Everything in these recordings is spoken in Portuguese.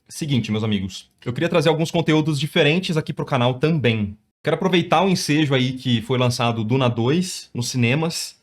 Seguinte, meus amigos, eu queria trazer alguns conteúdos diferentes aqui pro canal também. Quero aproveitar o ensejo aí que foi lançado Duna 2 nos cinemas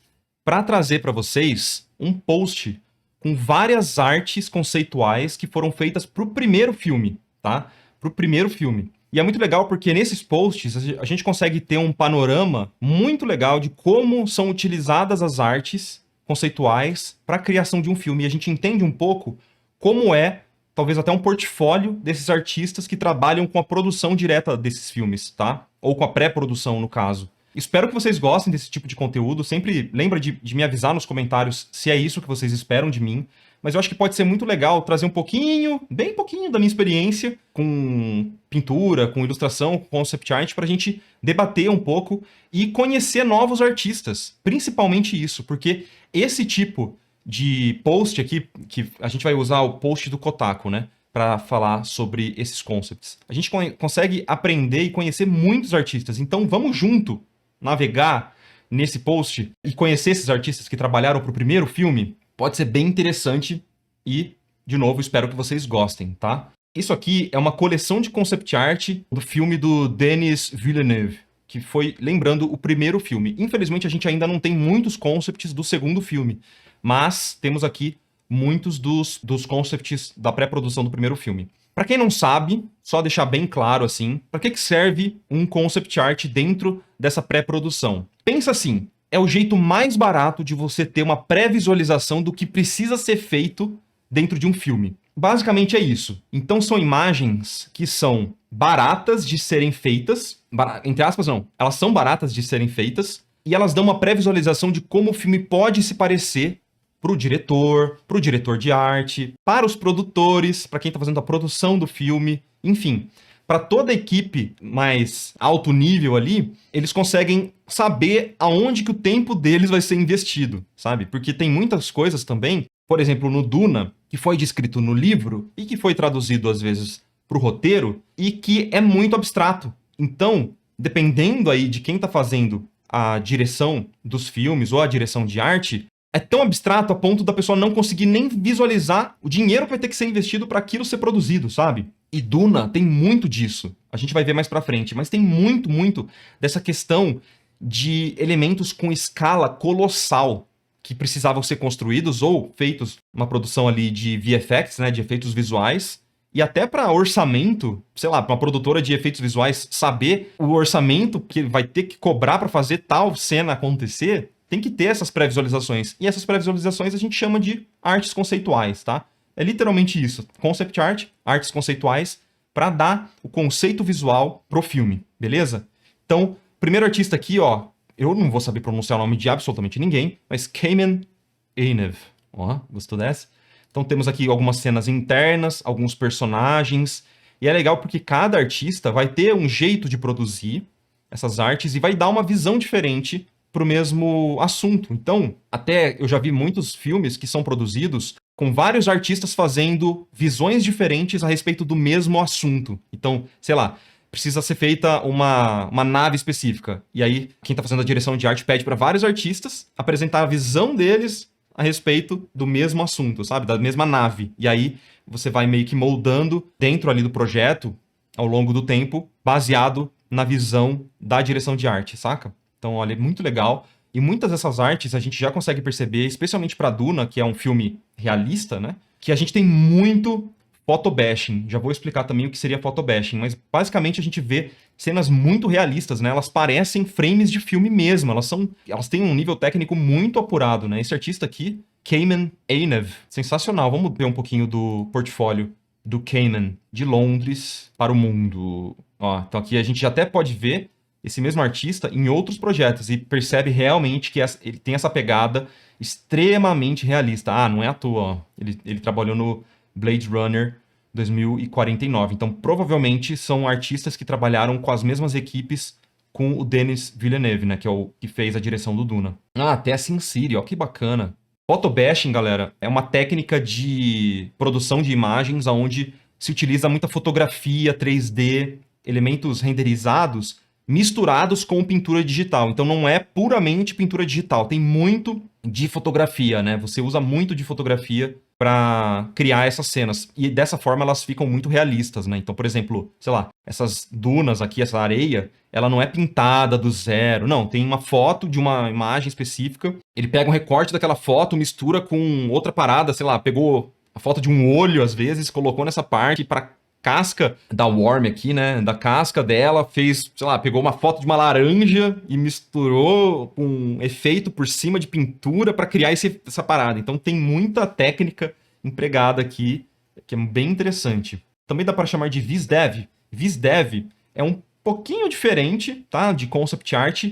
para trazer para vocês um post com várias artes conceituais que foram feitas pro primeiro filme, tá? Pro primeiro filme. E é muito legal porque nesses posts a gente consegue ter um panorama muito legal de como são utilizadas as artes conceituais para a criação de um filme. E a gente entende um pouco como é, talvez até um portfólio desses artistas que trabalham com a produção direta desses filmes, tá? Ou com a pré-produção, no caso. Espero que vocês gostem desse tipo de conteúdo. Sempre lembra de me avisar nos comentários se é isso que vocês esperam de mim. Mas eu acho que pode ser muito legal trazer um pouquinho, bem pouquinho da minha experiência com pintura, com ilustração, com concept art, para a gente debater um pouco e conhecer novos artistas. Principalmente isso, porque esse tipo de post aqui, que a gente vai usar o post do Kotaku, né? Para falar sobre esses concepts. A gente consegue aprender e conhecer muitos artistas. Então vamos junto navegar nesse post e conhecer esses artistas que trabalharam para o primeiro filme. Pode ser bem interessante e, de novo, espero que vocês gostem, tá? Isso aqui é uma coleção de concept art do filme do Denis Villeneuve, que foi, lembrando, o primeiro filme. Infelizmente, a gente ainda não tem muitos concepts do segundo filme, mas temos aqui muitos dos concepts da pré-produção do primeiro filme. Para quem não sabe, só deixar bem claro assim, para que serve um concept art dentro dessa pré-produção? Pensa assim, é o jeito mais barato de você ter uma pré-visualização do que precisa ser feito dentro de um filme. Basicamente é isso. Então são imagens que são baratas de serem feitas, entre aspas não, elas são baratas de serem feitas, e elas dão uma pré-visualização de como o filme pode se parecer pro diretor de arte, para os produtores, para quem está fazendo a produção do filme, enfim. Para toda a equipe mais alto nível ali, eles conseguem saber aonde que o tempo deles vai ser investido, sabe? Porque tem muitas coisas também, por exemplo, no Duna, que foi descrito no livro e que foi traduzido às vezes para o roteiro e que é muito abstrato. Então, dependendo aí de quem está fazendo a direção dos filmes ou a direção de arte, é tão abstrato a ponto da pessoa não conseguir nem visualizar o dinheiro que vai ter que ser investido para aquilo ser produzido, sabe? E Duna tem muito disso. A gente vai ver mais pra frente, mas tem muito dessa questão de elementos com escala colossal que precisavam ser construídos ou feitos uma produção ali de VFX, né, de efeitos visuais, e até para orçamento, sei lá, para uma produtora de efeitos visuais saber o orçamento que vai ter que cobrar para fazer tal cena acontecer, tem que ter essas pré-visualizações. E essas pré-visualizações a gente chama de artes conceituais, tá? É literalmente isso. Concept art, artes conceituais, para dar o conceito visual pro filme, beleza? Então, primeiro artista aqui, ó, eu não vou saber pronunciar o nome de absolutamente ninguém, mas Kamen Einev. Ó, gostou dessa? Então temos aqui algumas cenas internas, alguns personagens, e é legal porque cada artista vai ter um jeito de produzir essas artes e vai dar uma visão diferente pro mesmo assunto. Então, até eu já vi muitos filmes que são produzidos com vários artistas fazendo visões diferentes a respeito do mesmo assunto. Então, sei lá, precisa ser feita uma nave específica. E aí, quem tá fazendo a direção de arte pede para vários artistas apresentar a visão deles a respeito do mesmo assunto, sabe? Da mesma nave. E aí, você vai meio que moldando dentro ali do projeto, ao longo do tempo, baseado na visão da direção de arte, saca? Então, olha, é muito legal. E muitas dessas artes a gente já consegue perceber, especialmente para Duna, que é um filme realista, né? Que a gente tem muito photobashing. Já vou explicar também o que seria photobashing, mas basicamente a gente vê cenas muito realistas, né? Elas parecem frames de filme mesmo, elas têm um nível técnico muito apurado, né? Esse artista aqui, Kamen Einev, sensacional. Vamos ver um pouquinho do portfólio do Kamen, de Londres para o mundo. Ó, então aqui a gente já até pode ver esse mesmo artista em outros projetos e percebe realmente que ele tem essa pegada extremamente realista. Ah, não é à toa, ó. Ele trabalhou no Blade Runner 2049. Então, provavelmente, são artistas que trabalharam com as mesmas equipes com o Denis Villeneuve, né? Que é o que fez a direção do Duna. Ah, até a Sin City, ó, que bacana. Photobashing, galera, é uma técnica de produção de imagens onde se utiliza muita fotografia 3D, elementos renderizados misturados com pintura digital. Então não é puramente pintura digital, tem muito de fotografia, né? Você usa muito de fotografia para criar essas cenas. E dessa forma elas ficam muito realistas, né? Então, por exemplo, sei lá, essas dunas aqui, essa areia, ela não é pintada do zero. Não, tem uma foto de uma imagem específica. Ele pega um recorte daquela foto, mistura com outra parada, sei lá, pegou a foto de um olho, às vezes, colocou nessa parte para casca da worm aqui, né? Da casca dela, fez, sei lá, pegou uma foto de uma laranja e misturou com um efeito por cima de pintura para criar essa parada. Então tem muita técnica empregada aqui, que é bem interessante. Também dá para chamar de VisDev. VisDev é um pouquinho diferente, tá? De concept art.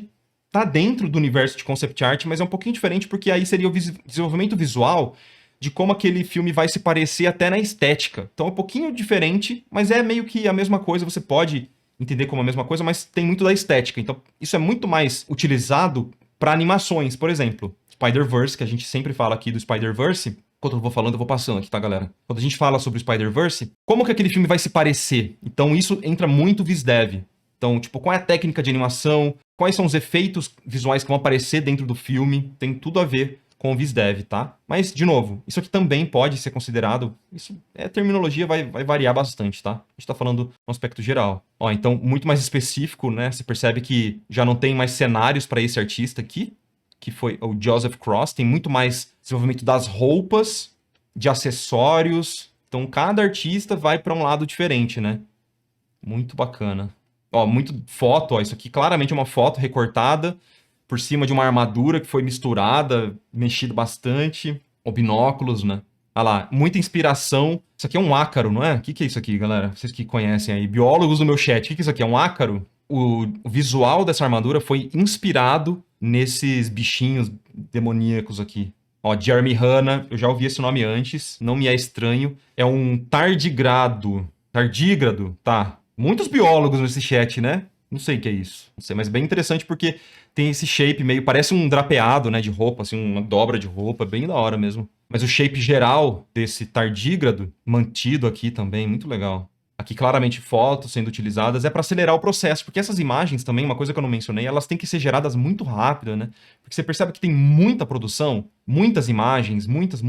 Tá dentro do universo de concept art, mas é um pouquinho diferente porque aí seria o desenvolvimento visual de como aquele filme vai se parecer até na estética. Então é um pouquinho diferente, mas é meio que a mesma coisa, você pode entender como a mesma coisa, mas tem muito da estética. Então isso é muito mais utilizado para animações, por exemplo. Spider-Verse, que a gente sempre fala aqui do Spider-Verse. Enquanto eu vou falando, eu vou passando aqui, tá, galera? Quando a gente fala sobre o Spider-Verse, como que aquele filme vai se parecer? Então isso entra muito VisDev. Então, tipo, qual é a técnica de animação? Quais são os efeitos visuais que vão aparecer dentro do filme? Tem tudo a ver com o VisDev, tá? Mas, de novo, isso aqui também pode ser considerado... Isso é terminologia, vai variar bastante, tá? A gente tá falando no aspecto geral. Ó, então, muito mais específico, né? Você percebe que já não tem mais cenários para esse artista aqui, que foi o Joseph Cross. Tem muito mais desenvolvimento das roupas, de acessórios. Então, cada artista vai para um lado diferente, né? Muito bacana. Ó, muito foto, ó. Isso aqui claramente é uma foto recortada por cima de uma armadura que foi misturada, mexido bastante. Ou binóculos, né? Olha lá, muita inspiração. Isso aqui é um ácaro, não é? O que é isso aqui, galera? Vocês que conhecem aí, biólogos do meu chat, o que é isso aqui? É um ácaro? O visual dessa armadura foi inspirado nesses bichinhos demoníacos aqui. Ó, Jeremy Hanna, eu já ouvi esse nome antes, não me é estranho. É um tardigrado. Tardígrado, tá. Muitos biólogos nesse chat, né? Não sei o que é isso. Não sei, mas bem interessante porque tem esse shape meio... Parece um drapeado, né, de roupa, assim, uma dobra de roupa. Bem da hora mesmo. Mas o shape geral desse tardígrado, mantido aqui também, muito legal. Aqui claramente fotos sendo utilizadas, é para acelerar o processo. Porque essas imagens também, uma coisa que eu não mencionei, elas têm que ser geradas muito rápido, né? Porque você percebe que tem muita produção, muitas imagens, muitas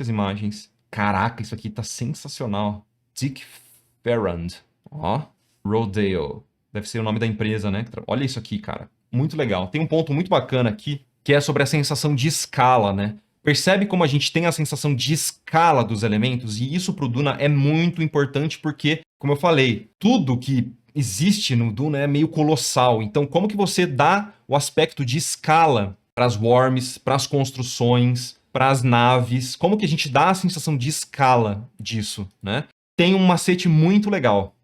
imagens. Caraca, isso aqui tá sensacional. Dick Ferrand. Ó, Rodale. Deve ser o nome da empresa, né? Olha isso aqui, cara. Muito legal. Tem um ponto muito bacana aqui, que é sobre a sensação de escala, né? Percebe como a gente tem a sensação de escala dos elementos? E isso pro Duna é muito importante porque, como eu falei, tudo que existe no Duna é meio colossal. Então, como que você dá o aspecto de escala para as worms, para as construções, para as naves? Como que a gente dá a sensação de escala disso, né? Tem um macete muito legal,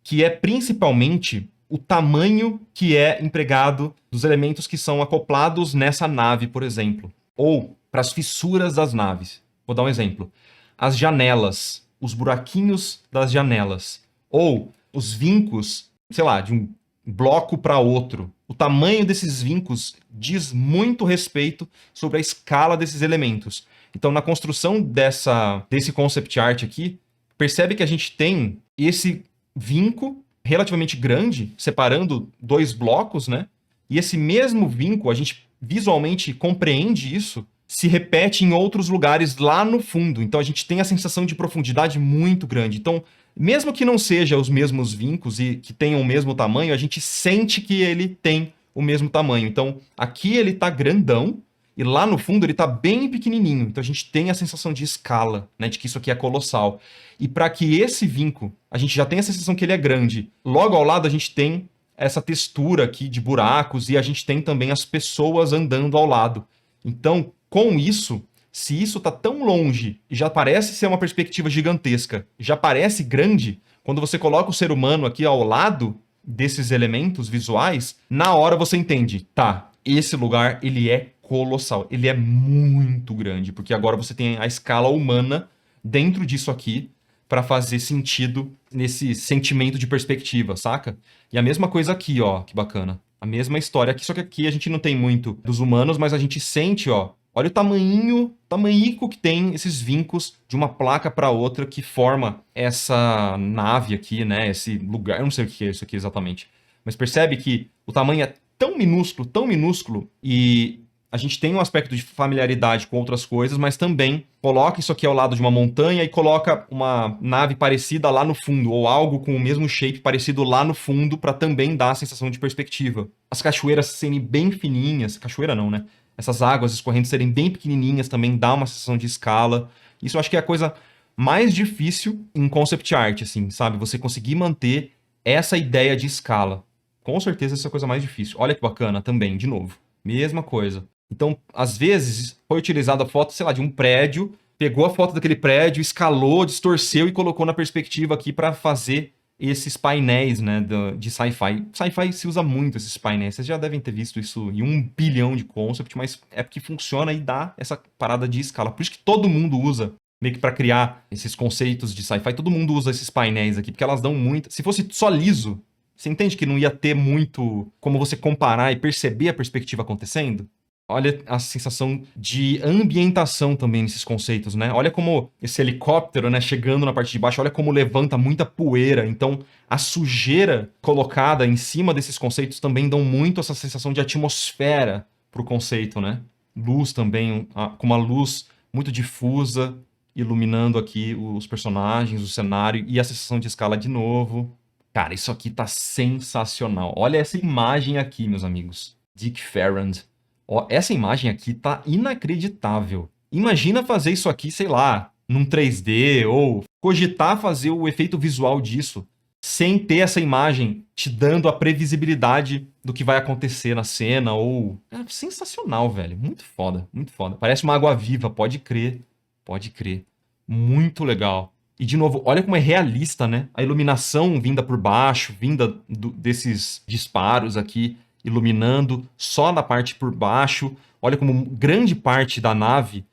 que é principalmente o tamanho que é empregado dos elementos que são acoplados nessa nave, por exemplo. Ou para as fissuras das naves. Vou dar um exemplo. As janelas, os buraquinhos das janelas. Ou os vincos, sei lá, de um bloco para outro. O tamanho desses vincos diz muito respeito sobre a escala desses elementos. Então, na construção desse concept art aqui, percebe que a gente tem esse vinco relativamente grande, separando dois blocos, né? E esse mesmo vinco, a gente visualmente compreende isso, se repete em outros lugares lá no fundo. Então a gente tem a sensação de profundidade muito grande. Então, mesmo que não seja os mesmos vincos e que tenham o mesmo tamanho, a gente sente que ele tem o mesmo tamanho. Então, aqui ele tá grandão, e lá no fundo ele tá bem pequenininho. Então a gente tem a sensação de escala, né? De que isso aqui é colossal. E para que esse vinco, a gente já tenha a sensação que ele é grande. Logo ao lado a gente tem essa textura aqui de buracos e a gente tem também as pessoas andando ao lado. Então, com isso, se isso tá tão longe e já parece ser uma perspectiva gigantesca, já parece grande, quando você coloca o ser humano aqui ao lado desses elementos visuais, na hora você entende, tá, esse lugar ele é colossal, ele é muito grande, porque agora você tem a escala humana dentro disso aqui para fazer sentido nesse sentimento de perspectiva, saca? E a mesma coisa aqui, ó, que bacana. A mesma história aqui, só que aqui a gente não tem muito dos humanos, mas a gente sente, ó, olha o tamanhico que tem esses vincos de uma placa para outra que forma essa nave aqui, né? Esse lugar, eu não sei o que é isso aqui exatamente. Mas percebe que o tamanho é tão minúsculo, e a gente tem um aspecto de familiaridade com outras coisas, mas também coloca isso aqui ao lado de uma montanha e coloca uma nave parecida lá no fundo, ou algo com o mesmo shape parecido lá no fundo, para também dar a sensação de perspectiva. As cachoeiras serem bem fininhas, cachoeira não, né? Essas águas escorrendo serem bem pequenininhas também dá uma sensação de escala. Isso eu acho que é a coisa mais difícil em concept art, assim, sabe? Você conseguir manter essa ideia de escala. Com certeza essa é a coisa mais difícil. Olha que bacana também, de novo. Mesma coisa. Então, às vezes, foi utilizada a foto, sei lá, de um prédio, pegou a foto daquele prédio, escalou, distorceu e colocou na perspectiva aqui para fazer esses painéis, né, de sci-fi. Sci-fi se usa muito esses painéis. Vocês já devem ter visto isso em 1 bilhão de concept, mas é porque funciona e dá essa parada de escala. Por isso que todo mundo usa, meio que para criar esses conceitos de sci-fi, todo mundo usa esses painéis aqui, porque elas dão muito. Se fosse só liso, você entende que não ia ter muito como você comparar e perceber a perspectiva acontecendo? Olha a sensação de ambientação também nesses conceitos, né? Olha como esse helicóptero, né, chegando na parte de baixo, olha como levanta muita poeira. Então, a sujeira colocada em cima desses conceitos também dão muito essa sensação de atmosfera pro conceito, né? Luz também, com uma luz muito difusa, iluminando aqui os personagens, o cenário e a sensação de escala de novo. Cara, isso aqui tá sensacional. Olha essa imagem aqui, meus amigos. Dick Farrand. Ó, essa imagem aqui tá inacreditável. Imagina fazer isso aqui, sei lá, num 3D ou cogitar fazer o efeito visual disso sem ter essa imagem te dando a previsibilidade do que vai acontecer na cena ou... É sensacional, velho. Muito foda, muito foda. Parece uma água viva, pode crer. Pode crer. Muito legal. E, de novo, olha como é realista, né? A iluminação vinda por baixo, vinda desses disparos aqui, iluminando só na parte por baixo. Olha como grande parte da nave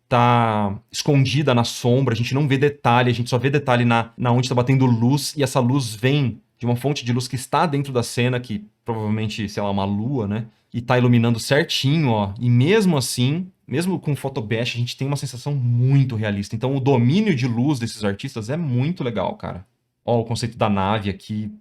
tá escondida na sombra, a gente não vê detalhe, a gente só vê detalhe na onde tá batendo luz, e essa luz vem de uma fonte de luz que está dentro da cena, que provavelmente, sei lá, uma lua, né? E tá iluminando certinho, ó. E mesmo assim, mesmo com photobash, a gente tem uma sensação muito realista. Então o domínio de luz desses artistas é muito legal, cara. Ó, o conceito da nave aqui.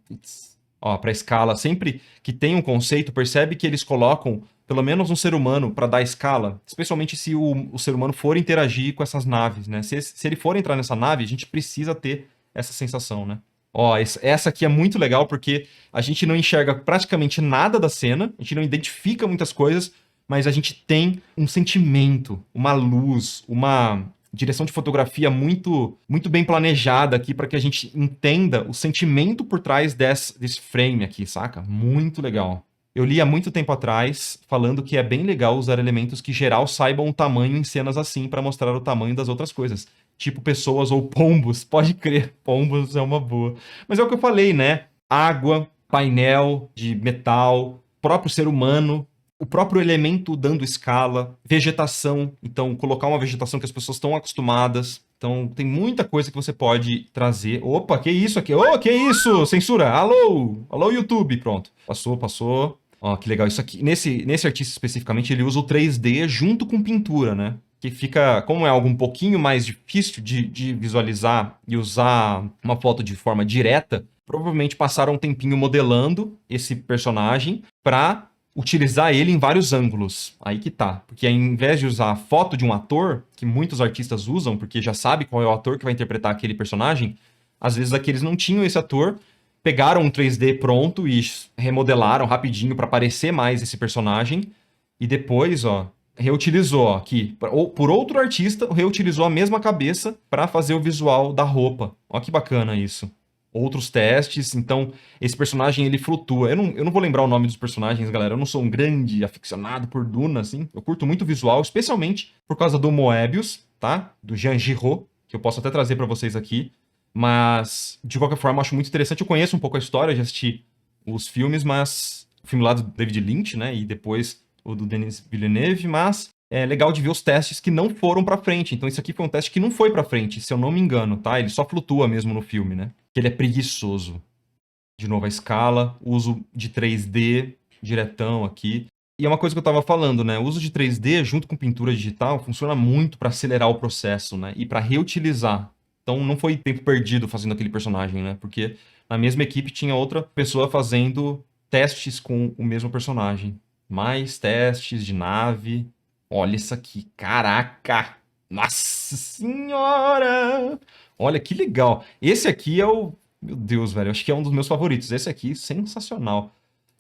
Ó, pra escala, sempre que tem um conceito, percebe que eles colocam pelo menos um ser humano para dar escala, especialmente se o ser humano for interagir com essas naves, né? Se ele for entrar nessa nave, a gente precisa ter essa sensação, né? Ó, essa aqui é muito legal porque a gente não enxerga praticamente nada da cena, a gente não identifica muitas coisas, mas a gente tem um sentimento, uma luz, uma direção de fotografia muito, muito bem planejada aqui para que a gente entenda o sentimento por trás desse frame aqui, saca? Muito legal. Eu li há muito tempo atrás falando que é bem legal usar elementos que geral saibam o tamanho em cenas assim para mostrar o tamanho das outras coisas. Tipo pessoas ou pombos. Pode crer, pombos é uma boa. Mas é o que eu falei, né? Água, painel de metal, próprio ser humano, o próprio elemento dando escala, vegetação. Então, colocar uma vegetação que as pessoas estão acostumadas. Então, tem muita coisa que você pode trazer. Opa, que isso aqui? Ô, que isso? Censura! Alô! Alô, YouTube! Pronto. Passou, passou. Ó, que legal. Isso aqui, nesse artista especificamente, ele usa o 3D junto com pintura, né? Que fica, como é algo um pouquinho mais difícil de visualizar e usar uma foto de forma direta, provavelmente passaram um tempinho modelando esse personagem para utilizar ele em vários ângulos. Aí que tá. Porque ao invés de usar a foto de um ator, que muitos artistas usam, porque já sabe qual é o ator que vai interpretar aquele personagem, às vezes aqueles não tinham esse ator, pegaram um 3D pronto e remodelaram rapidinho para parecer mais esse personagem, e depois, ó, reutilizou ó, aqui, ou por outro artista, reutilizou a mesma cabeça para fazer o visual da roupa. Ó que bacana isso. Outros testes, então esse personagem ele flutua. Eu não vou lembrar o nome dos personagens, galera. Eu não sou um grande aficionado por Duna, assim. Eu curto muito o visual, especialmente por causa do Moebius, tá? Do Jean Giraud, que eu posso até trazer para vocês aqui. Mas, de qualquer forma, eu acho muito interessante. Eu conheço um pouco a história, já assisti os filmes, mas... O filme lá do David Lynch, né? E depois o do Denis Villeneuve, mas... É legal de ver os testes que não foram pra frente. Então isso aqui foi um teste que não foi pra frente, se eu não me engano, tá? Ele só flutua mesmo no filme, né? Que ele é preguiçoso. De novo, a escala, uso de 3D, diretão aqui. E é uma coisa que eu tava falando, né? O uso de 3D junto com pintura digital funciona muito pra acelerar o processo, né? E pra reutilizar. Então não foi tempo perdido fazendo aquele personagem, né? Porque na mesma equipe tinha outra pessoa fazendo testes com o mesmo personagem. Mais testes de nave. Olha isso aqui, caraca! Nossa senhora! Olha que legal. Esse aqui é o... Meu Deus, velho, acho que é um dos meus favoritos. Esse aqui, sensacional.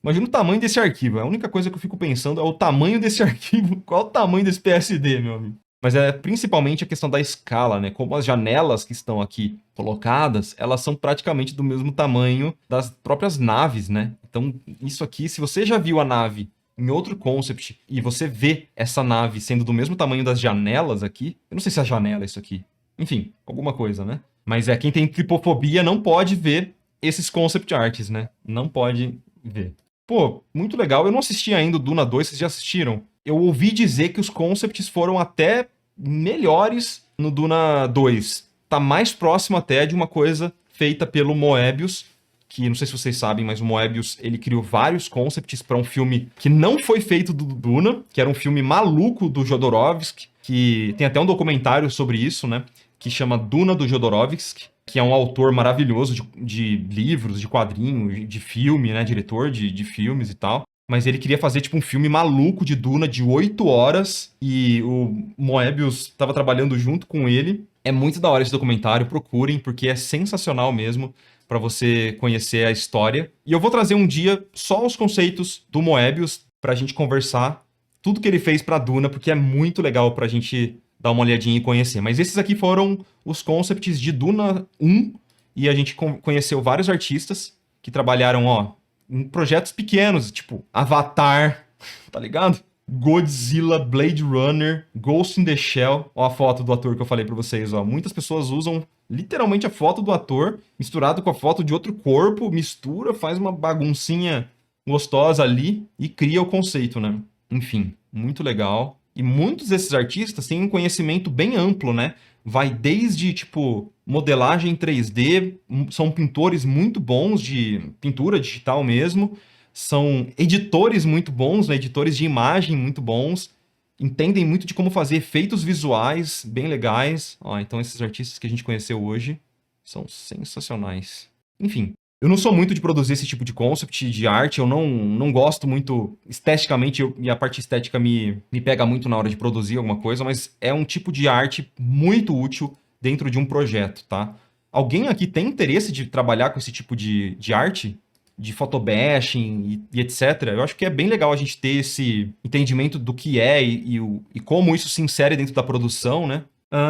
Imagina o tamanho desse arquivo. A única coisa que eu fico pensando é o tamanho desse arquivo. Qual o tamanho desse PSD, meu amigo? Mas é principalmente a questão da escala, né? Como as janelas que estão aqui colocadas, elas são praticamente do mesmo tamanho das próprias naves, né? Então, isso aqui, se você já viu a nave em outro concept e você vê essa nave sendo do mesmo tamanho das janelas aqui, eu não sei se é a janela isso aqui. Enfim, alguma coisa, né? Mas quem tem tripofobia não pode ver esses concept arts, né? Não pode ver. Pô, muito legal. Eu não assisti ainda o Duna 2, vocês já assistiram? Eu ouvi dizer que os concepts foram até melhores no Duna 2. Tá mais próximo até de uma coisa feita pelo Moebius, que não sei se vocês sabem, mas o Moebius, ele criou vários concepts para um filme que não foi feito do Duna, que era um filme maluco do Jodorowsky, que tem até um documentário sobre isso, né? Que chama Duna do Jodorowsky, que é um autor maravilhoso de livros, de quadrinhos, de filme, né? Diretor de filmes e tal. Mas ele queria fazer, tipo, um filme maluco de Duna de 8 horas. E o Moebius estava trabalhando junto com ele. É muito da hora esse documentário, procurem, porque é sensacional mesmo para você conhecer a história. E eu vou trazer um dia só os conceitos do Moebius pra gente conversar tudo que ele fez pra Duna, porque é muito legal pra gente dar uma olhadinha e conhecer. Mas esses aqui foram os concepts de Duna 1, e a gente conheceu vários artistas que trabalharam, ó, em projetos pequenos, tipo Avatar, tá ligado? Godzilla, Blade Runner, Ghost in the Shell. Ó a foto do ator que eu falei pra vocês, ó. Muitas pessoas usam literalmente a foto do ator misturado com a foto de outro corpo, mistura, faz uma baguncinha gostosa ali e cria o conceito, né? Enfim, muito legal. E muitos desses artistas têm um conhecimento bem amplo, né? Vai desde, tipo, modelagem 3D, são pintores muito bons de pintura digital mesmo, são editores muito bons, né? Editores de imagem muito bons, entendem muito de como fazer efeitos visuais bem legais. Ó, então esses artistas que a gente conheceu hoje são sensacionais. Enfim, eu não sou muito de produzir esse tipo de concept, de arte, eu não gosto muito esteticamente, e a parte estética me pega muito na hora de produzir alguma coisa, mas é um tipo de arte muito útil dentro de um projeto, tá? Alguém aqui tem interesse de trabalhar com esse tipo de arte? De photobashing e etc. Eu acho que é bem legal a gente ter esse entendimento do que é e como isso se insere dentro da produção, né?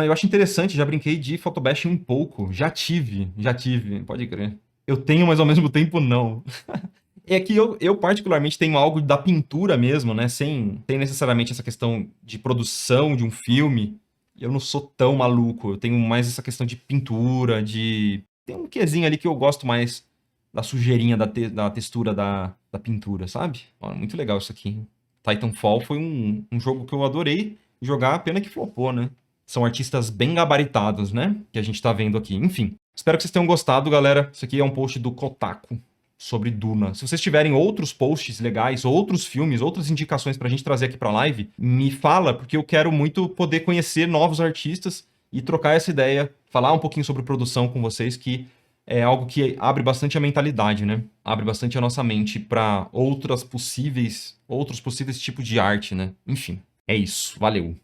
Eu acho interessante, já brinquei de photobashing um pouco. Já tive, pode crer. Eu tenho, mas ao mesmo tempo não. É que eu particularmente tenho algo da pintura mesmo, né? Sem necessariamente essa questão de produção de um filme. Eu não sou tão maluco. Eu tenho mais essa questão de pintura, de... Tem um quezinho ali que eu gosto mais da sujeirinha da textura da pintura, sabe? Ó, muito legal isso aqui. Titanfall foi um jogo que eu adorei jogar, pena que flopou, né? São artistas bem gabaritados, né? Que a gente tá vendo aqui. Enfim, espero que vocês tenham gostado, galera. Isso aqui é um post do Kotaku sobre Duna. Se vocês tiverem outros posts legais, outros filmes, outras indicações pra gente trazer aqui pra live, me fala, porque eu quero muito poder conhecer novos artistas e trocar essa ideia, falar um pouquinho sobre produção com vocês, que é algo que abre bastante a mentalidade, né? Abre bastante a nossa mente para outros possíveis tipos de arte, né? Enfim, é isso. Valeu!